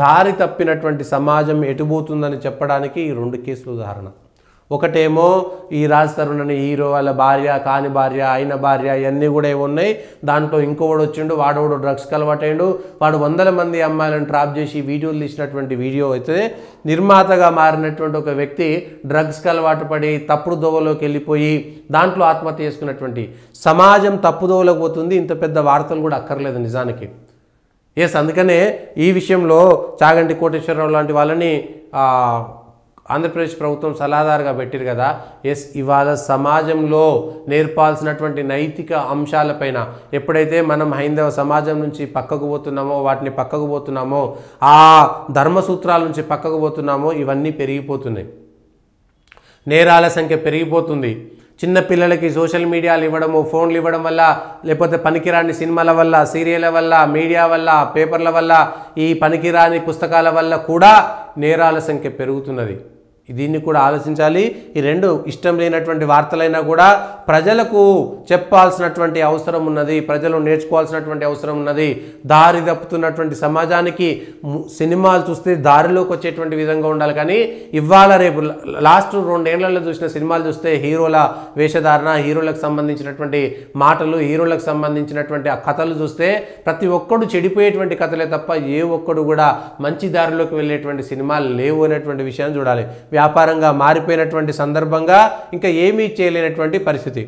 దారి తప్పినటువంటి సమాజం ఎటుపోతుందని చెప్పడానికి ఈ 2 కేసులు ఉదాహరణ. ఒకటేమో ఈ రాజ్ తరుణ్ అనే హీరో వాళ్ళ భార్య, కాని భార్య, అయిన భార్య ఇవన్నీ కూడా ఉన్నాయి. దాంట్లో ఇంకోవాడు వచ్చిండు, వాడోడు డ్రగ్స్కి అలవాటైండు, వాడు వందల మంది అమ్మాయిలను ట్రాప్ చేసి వీడియోలు తీసినటువంటి వీడియో అయితే నిర్మాతగా మారినటువంటి ఒక వ్యక్తి డ్రగ్స్కి అలవాటు పడి తప్పుడు దోవలోకి వెళ్ళిపోయి దాంట్లో ఆత్మహత్య చేసుకున్నటువంటి సమాజం తప్పుదోవలోకి పోతుంది. ఇంత పెద్ద వార్తలు కూడా అక్కర్లేదు నిజానికి. అందుకనే ఈ విషయంలో చాగంటి కోటేశ్వరరావు లాంటి వాళ్ళని ఆంధ్రప్రదేశ్ ప్రభుత్వం సలహాదారుగా పెట్టారు కదా. ఇవాళ సమాజంలో నేర్పాల్సినటువంటి నైతిక అంశాలపైన ఎప్పుడైతే మనం హైందవ సమాజం నుంచి పక్కకు పోతున్నామో, వాటిని పక్కకు పోతున్నామో, ఆ ధర్మసూత్రాల నుంచి పక్కకు పోతున్నామో ఇవన్నీ పెరిగిపోతున్నాయి. నేరాల సంఖ్య పెరిగిపోతుంది. చిన్న పిల్లలకి సోషల్ మీడియాలు ఇవ్వడము, ఫోన్లు ఇవ్వడం వల్ల, లేకపోతే పనికిరాని సినిమాల వల్ల, సీరియళ్ళ వల్ల, మీడియా వల్ల, పేపర్ల వల్ల, ఈ పనికిరాని పుస్తకాల వల్ల కూడా నేరాల సంఖ్య పెరుగుతున్నది. దీన్ని కూడా ఆలోచించాలి. ఈ 2 ఇష్టం లేనటువంటి వార్తలైనా కూడా ప్రజలకు చెప్పాల్సినటువంటి అవసరం ఉన్నది, ప్రజలు నేర్చుకోవాల్సినటువంటి అవసరం ఉన్నది. దారి తప్పుతున్నటువంటి సమాజానికి సినిమాలు చూస్తే దారిలోకి వచ్చేటువంటి విధంగా ఉండాలి. కానీ ఇవాళ రేపు లాస్ట్ 2 ఏళ్లలో చూసిన సినిమాలు చూస్తే హీరోల వేషధారణ, హీరోలకు సంబంధించినటువంటి మాటలు, హీరోలకు సంబంధించినటువంటి ఆ కథలు చూస్తే ప్రతి ఒక్కడు చెడిపోయేటువంటి కథలే తప్ప ఏ ఒక్కడు కూడా మంచి దారిలోకి వెళ్ళేటువంటి సినిమాలు లేవు అనేటువంటి విషయాన్ని చూడాలి. వ్యాపారంగా మారిపోయినటువంటి సందర్భంగా ఇంకా ఏమీ చేయలేనటువంటి పరిస్థితి.